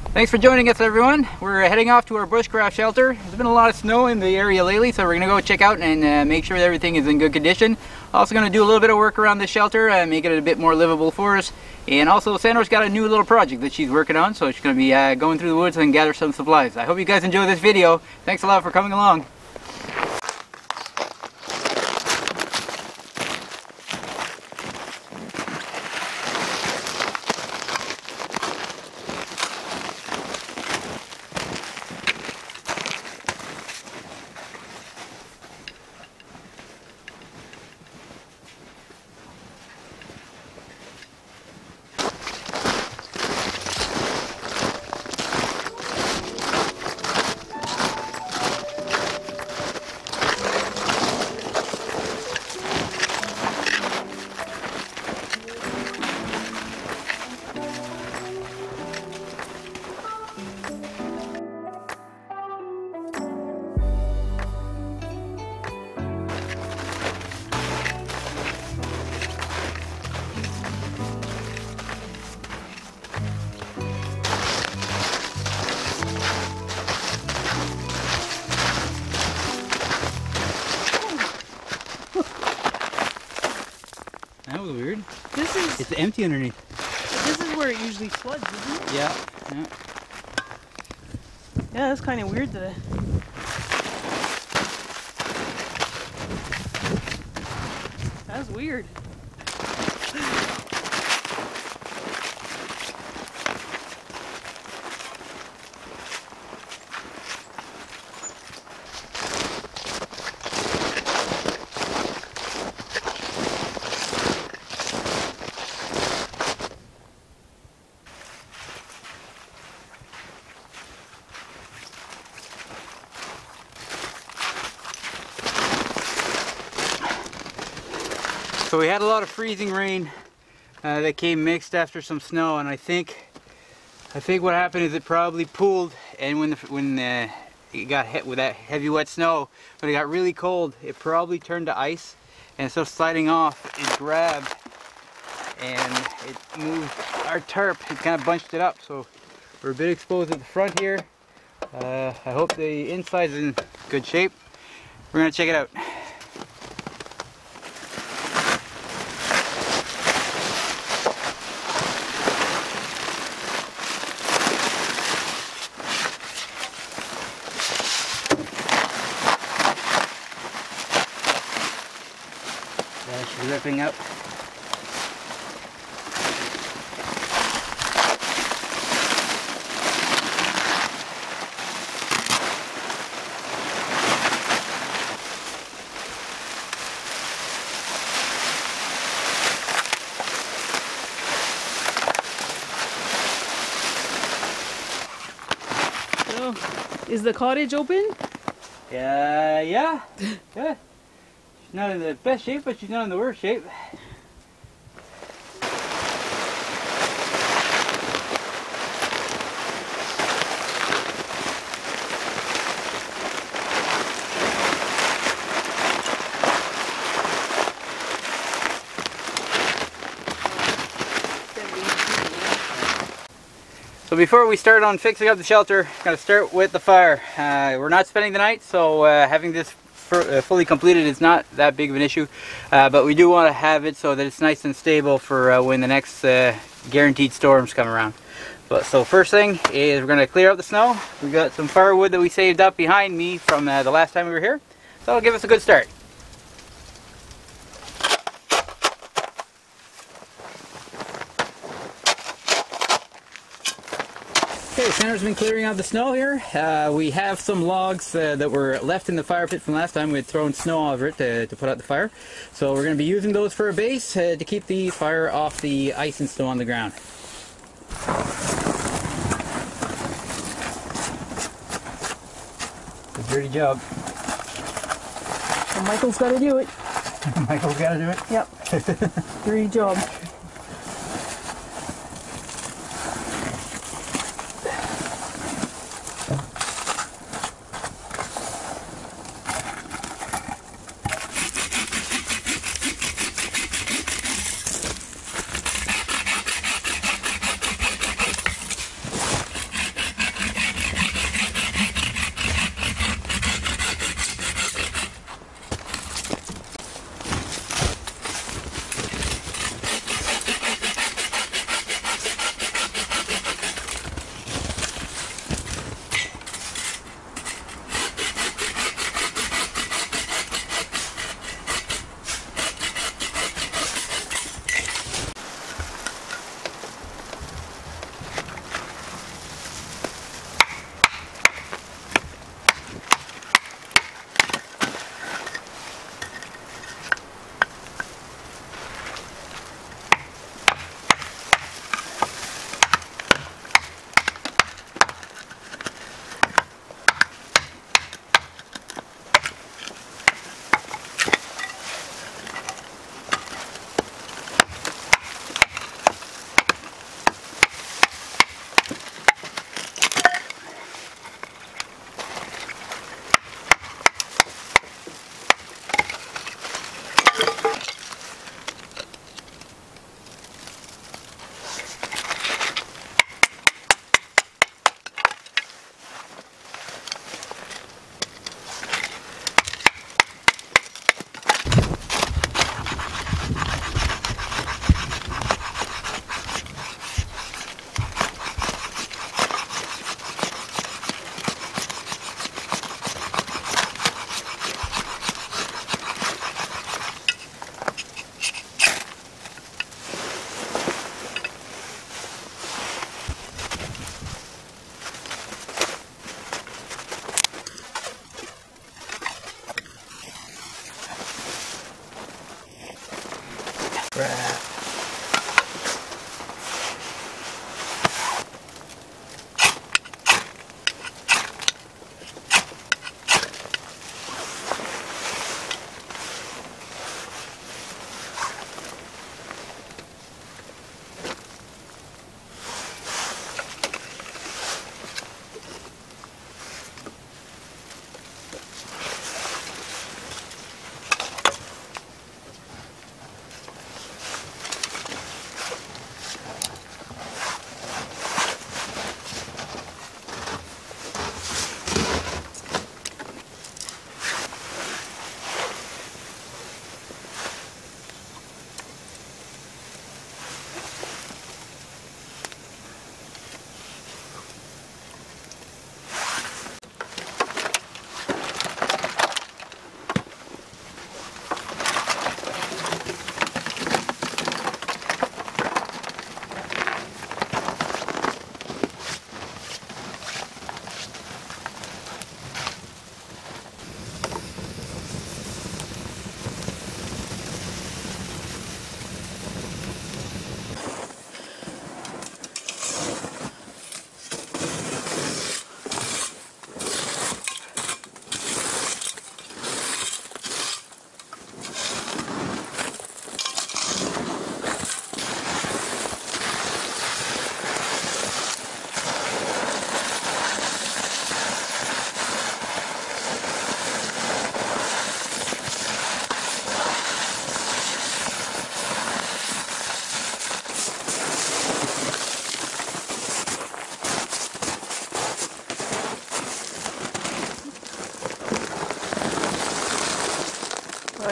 Thanks for joining us, everyone. We're heading off to our bushcraft shelter. There's been a lot of snow in the area lately, so we're going to go check out and make sure that everything is in good condition. Also going to do a little bit of work around the shelter and make it a bit more livable for us. And also, Sandra's got a new little project that she's working on, so she's going to be going through the woods and gather some supplies. I hope you guys enjoy this video. Thanks a lot for coming along. That was weird. It's empty underneath. This is where it usually floods, isn't it? Yeah. Yeah, that's kind of weird today. That's weird. So we had a lot of freezing rain that came mixed after some snow, and I think what happened is it probably pooled, and when it got hit with that heavy wet snow, when it got really cold, it probably turned to ice, and instead of sliding off, it grabbed and it moved our tarp. It kind of bunched it up, so we're a bit exposed at the front here. I hope the inside's in good shape. We're gonna check it out. She's ripping up. So, is the cottage open? Yeah. She's not in the best shape, but she's not in the worst shape. So before we start on fixing up the shelter, I'm going to start with the fire. We're not spending the night, so having this fully completed is not that big of an issue, but we do want to have it so that it's nice and stable for when the next guaranteed storms come around. So first thing is we're going to clear out the snow. We've got some firewood that we saved up behind me from the last time we were here, so that'll give us a good start. Okay, Sandra's been clearing out the snow here. We have some logs that were left in the fire pit from last time. We had thrown snow over it to put out the fire. So we're going to be using those for a base to keep the fire off the ice and snow on the ground. It's a dirty job. Well, Michael's got to do it. Michael's got to do it? Yep. Dirty job.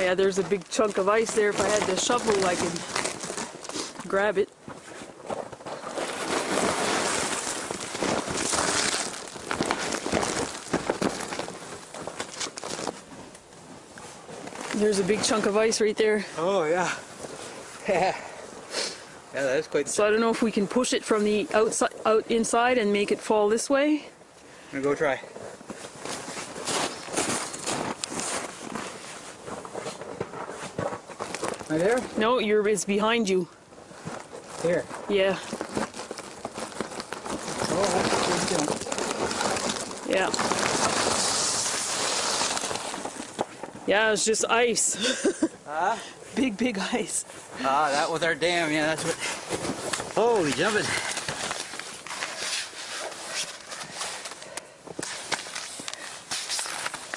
yeah, there's a big chunk of ice there. If I had the shovel, I could grab it. There's a big chunk of ice right there. Oh yeah. Yeah, that is quite. So I don't know if we can push it from the outside, out inside, and make it fall this way. I'm gonna go try. Am I there? No, it's behind you. Here. Yeah. Oh, that's a good jump. Yeah. Yeah, it's just ice. Huh? Big ice. Ah, that was our dam. Yeah, that's what. Holy jumping.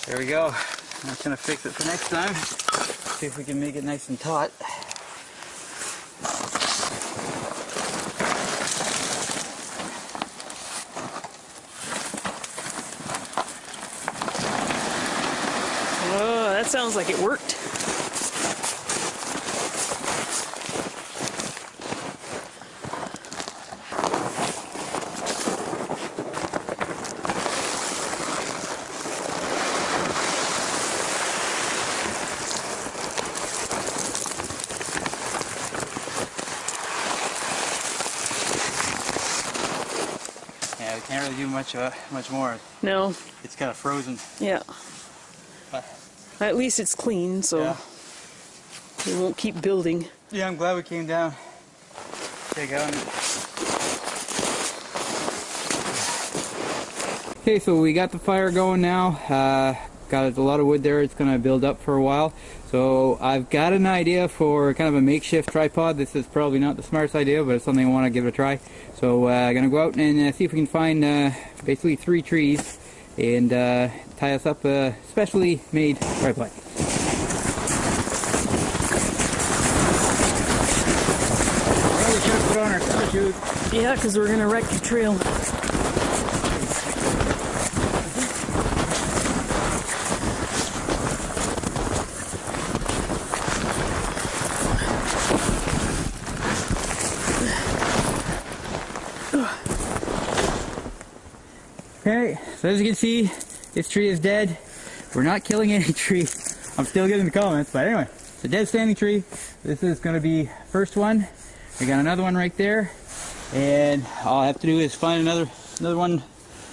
There we go. I'm just gonna fix it for next time. See if we can make it nice and taut. Oh, that sounds like it worked. Yeah, we can't really do much more. No. It's kind of frozen. Yeah. At least it's clean, so Yeah. it won't keep building. Yeah, I'm glad we came down. Check out. Okay, so we got the fire going now. Got a lot of wood there. It's going to build up for a while. So I've got an idea for kind of a makeshift tripod. This is probably not the smartest idea, but it's something I want to give it a try. So I'm going to go out and see if we can find basically 3 trees and tie us up a specially made tripod. Well, we should have put on our snowshoes. Yeah, because we're going to wreck the trail. Okay, so as you can see, this tree is dead. We're not killing any tree. I'm still getting the comments, but anyway, it's a dead standing tree. This is going to be first one. We got another one right there, and all I have to do is find another one.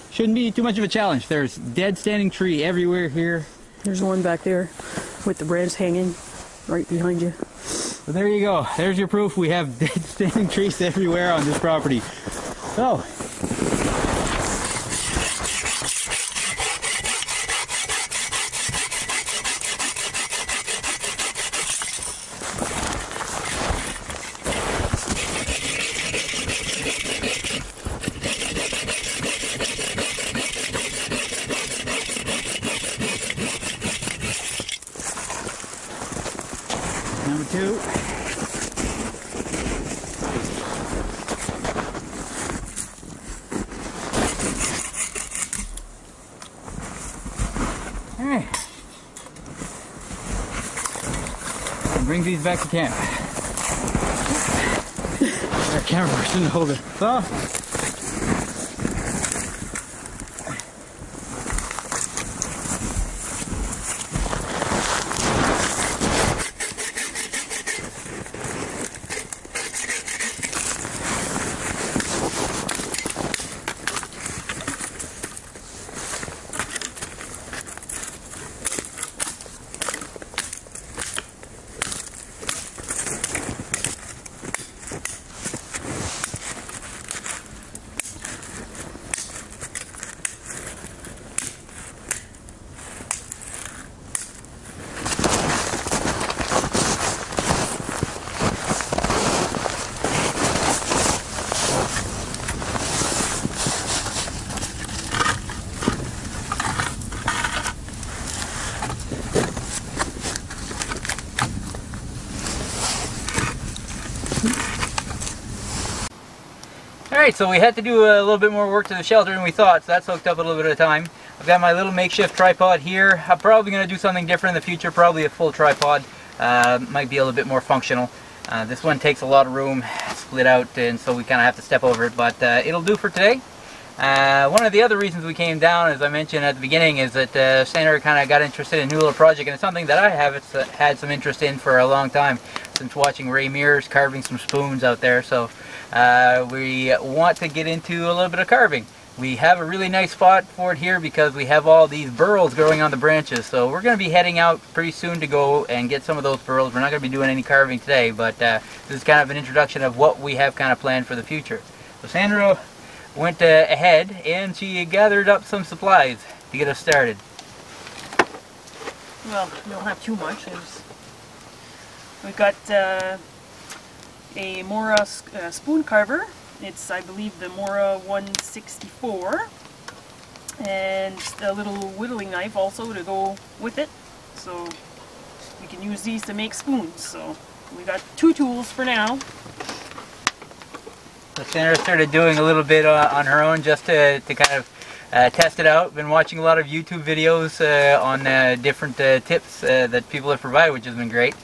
Shouldn't be too much of a challenge. There's dead standing tree everywhere here. There's one back there with the branch hanging right behind you. So there you go. There's your proof. We have dead standing trees everywhere on this property. So. Number 2. Alright. Bring these back to camp. Our camera person to hold it. So, Alright, so we had to do a little bit more work to the shelter than we thought, so that soaked up a little bit of time. I've got my little makeshift tripod here. I'm probably going to do something different in the future, probably a full tripod. Might be a little bit more functional. This one takes a lot of room, split out, and so we kind of have to step over it, but it'll do for today. One of the other reasons we came down, as I mentioned at the beginning, is that Sandra kind of got interested in a new little project, and it's something that I have had some interest in for a long time, since watching Ray Mears carving some spoons out there. So we want to get into a little bit of carving. We have a really nice spot for it here because we have all these burls growing on the branches. So we're going to be heading out pretty soon to go and get some of those burls. We're not going to be doing any carving today, but this is kind of an introduction of what we have kind of planned for the future. So Sandra went ahead and she gathered up some supplies to get us started. Well, we don't have too much. We've got a Mora spoon carver. It's, I believe, the Mora 164, and a little whittling knife also to go with it, so we can use these to make spoons. So we got 2 tools for now. So Sandra started doing a little bit on her own just to kind of test it out. Been watching a lot of YouTube videos on different tips that people have provided, which has been great.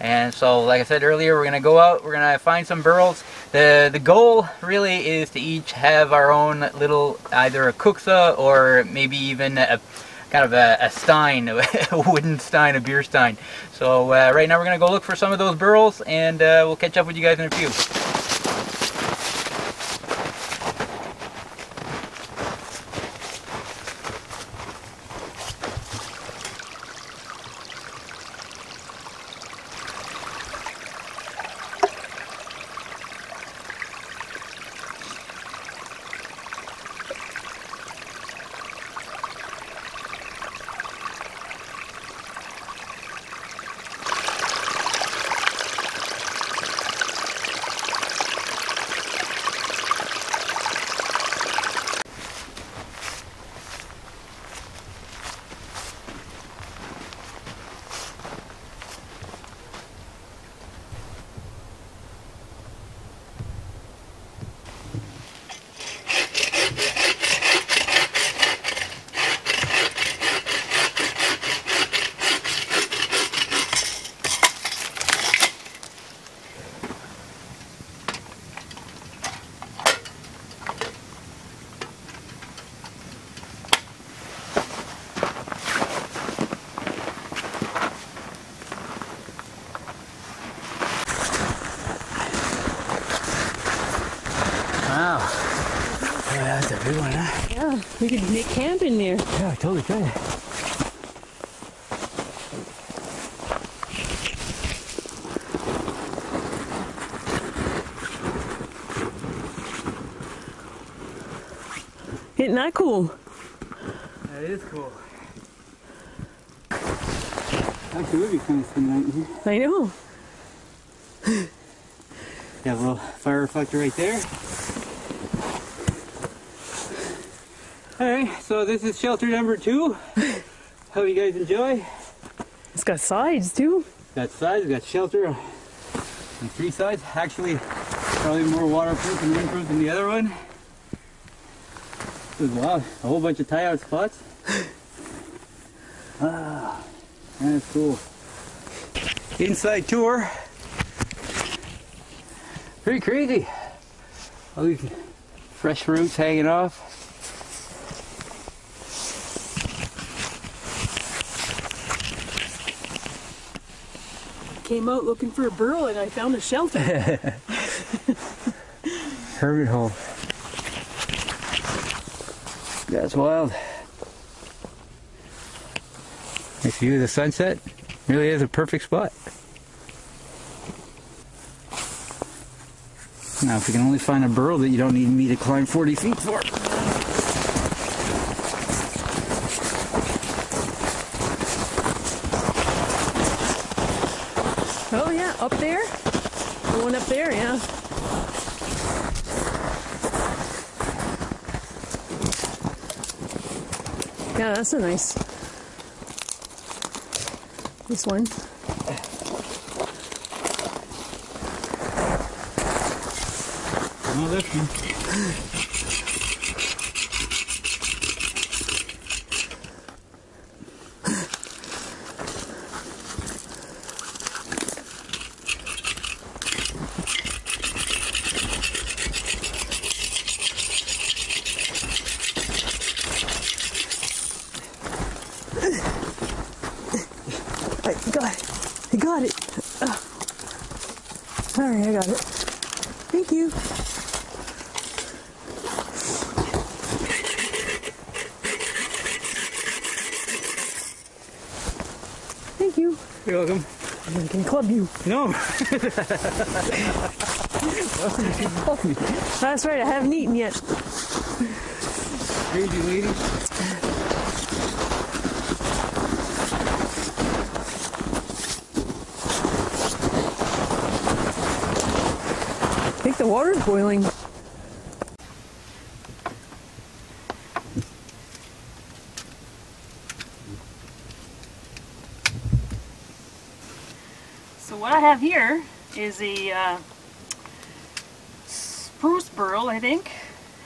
And so, like I said earlier, we're going to go out, we're going to find some burls. The goal really is to each have our own little, either a kuksa or maybe even a kind of a stein, a wooden stein, a beer stein. So right now we're going to go look for some of those burls, and we'll catch up with you guys in a few. Wow. Yeah, that's a big one, huh? Yeah, we could make camp in there. Yeah, I totally could. Isn't that cool? That is cool. Actually, it would be kind of spinning out in here. I know. Got a little fire reflector right there. Alright, so this is shelter number 2. Hope you guys enjoy. It's got sides too. Got sides, got shelter on 3 sides. Actually, probably more waterproof and windproof than the other one. Wow, a whole bunch of tie-out spots. Ah, that's cool. Inside tour. Pretty crazy. All these fresh roots hanging off. Came out looking for a burrow and I found a shelter. Hermit hole. That's wild. Nice view of the sunset. Really is a perfect spot. Now, if we can only find a burrow that you don't need me to climb 40 feet for. Oh yeah, up there? The one up there, yeah. Yeah, that's a nice. This one. Oh, this one. got it. Sorry, I got it. Thank you. Thank you. You're welcome. I can club you. No. That's right, I haven't eaten yet. Crazy lady. I think the water's boiling. So what I have here is a spruce burl, I think,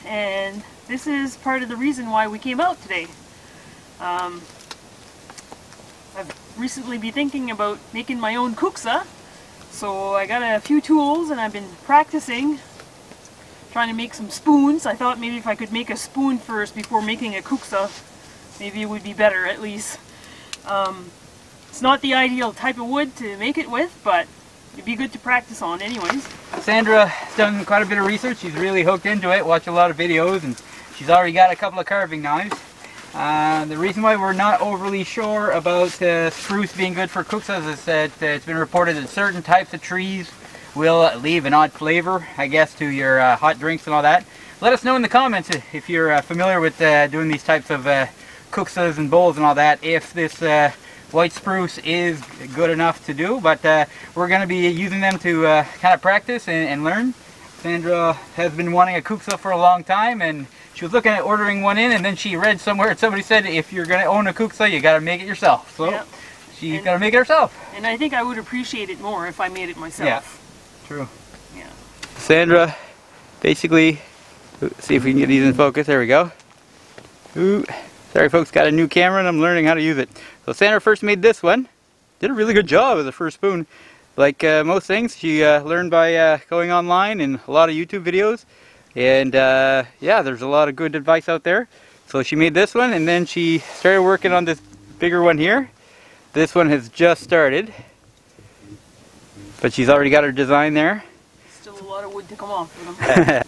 and this is part of the reason why we came out today. I've recently been thinking about making my own kuksa, so I got a few tools and I've been practicing trying to make some spoons. I thought maybe if I could make a spoon first before making a kuksa, maybe it would be better at least. It's not the ideal type of wood to make it with, but it'd be good to practice on anyways. Sandra has done quite a bit of research. She's really hooked into it, watched a lot of videos, and she's already got a couple of carving knives. The reason why we're not overly sure about spruce being good for kuksas is that it's been reported that certain types of trees will leave an odd flavor, I guess, to your hot drinks and all that. Let us know in the comments if you're familiar with doing these types of kuksas and bowls and all that, if this white spruce is good enough to do, but we're going to be using them to kind of practice and learn. Sandra has been wanting a kuksa for a long time, and she was looking at ordering one in, and then she read somewhere that somebody said if you're going to own a kuksa, you got to make it yourself. So yep. She's got to make it herself. And I think I would appreciate it more if I made it myself. Yeah, true. Yeah. Sandra basically, see if we can get these in focus. There we go. Ooh. Sorry folks, got a new camera and I'm learning how to use it. So Sandra first made this one. Did a really good job as the first spoon. Like most things, she learned by going online and a lot of YouTube videos. And yeah, there's a lot of good advice out there. So she made this one and then she started working on this bigger one here. This one has just started. But she's already got her design there. Still a lot of wood to come off for them.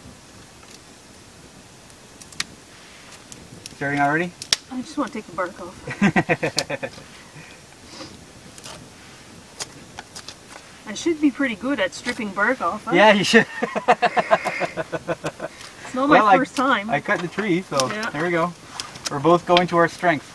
Starting already? I just want to take the bark off. I should be pretty good at stripping bark off. Huh? Yeah, you should. It's not my first time. I cut the tree, so yeah. There we go. We're both going to our strengths.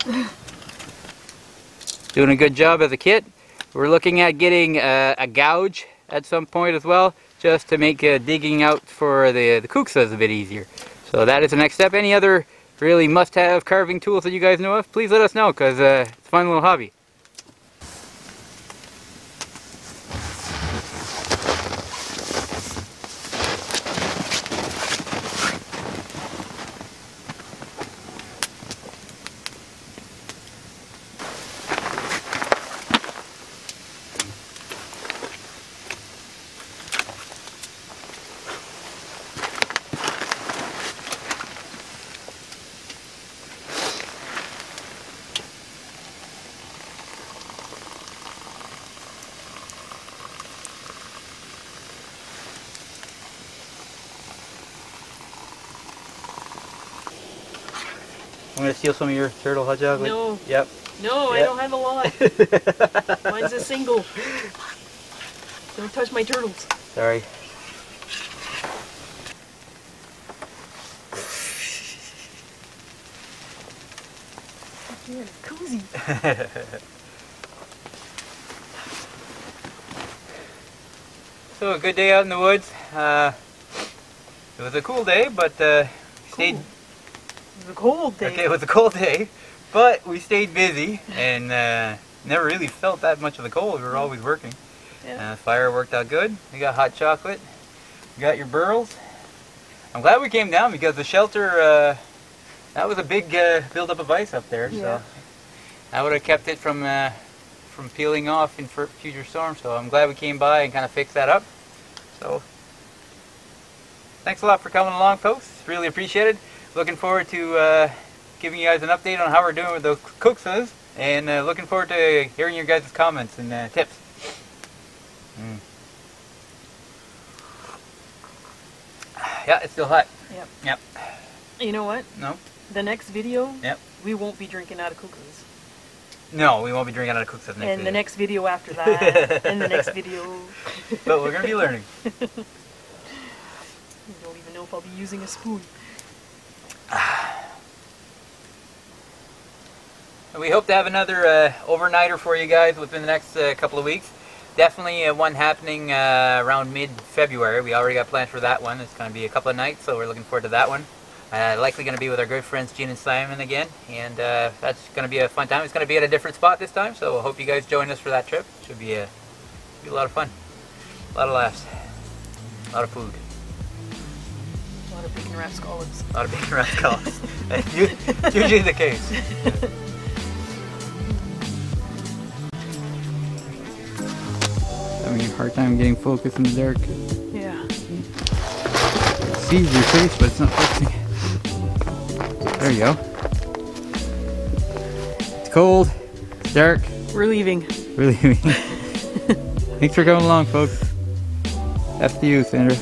Doing a good job as a kit. We're looking at getting a gouge at some point as well, just to make digging out for the kuksas a bit easier. So that is the next step. Any other really must-have carving tools that you guys know of, please let us know, because it's a fun little hobby. I'm going to steal some of your turtle hot chocolate. No. Yep. No, yep. I don't have a lot. Mine's a single. Don't touch my turtles. Sorry. Yeah, cozy. So a good day out in the woods. It was a cool day, but stayed. It was a cold day. Okay, it was a cold day, but we stayed busy and never really felt that much of the cold. We were always working. Yeah. Fire worked out good. We got hot chocolate. You got your burls. I'm glad we came down because the shelter, that was a big buildup of ice up there. Yeah. So that would have kept it from peeling off in future storms. So I'm glad we came by and kind of fixed that up. So thanks a lot for coming along, folks. Really appreciate it. Looking forward to giving you guys an update on how we're doing with those kuksas, and looking forward to hearing your guys' comments and tips. Yeah, it's still hot. Yep. Yep. You know what? No? The next video, Yep. we won't be drinking out of cookers. No, we won't be drinking out of cooks at the next And video. the next video after that, and the next video. But we're going to be learning. I don't even know if I'll be using a spoon. We hope to have another overnighter for you guys within the next couple of weeks. Definitely one happening around mid-February. We already got plans for that one. It's going to be a couple of nights, so we're looking forward to that one. Likely going to be with our good friends Gene and Simon again, and that's going to be a fun time. It's going to be at a different spot this time, so I hope you guys join us for that trip. Should be a lot of fun, a lot of laughs, a lot of food. A lot of bacon wrapped scallops. A lot of bacon wrapped scallops. It's usually the case. Having a hard time getting focus in the dark. Yeah. It sees your face, but it's not focusing. There you go. It's cold. It's dark. We're leaving. We're leaving. Thanks for coming along, folks. F to you, Sandra.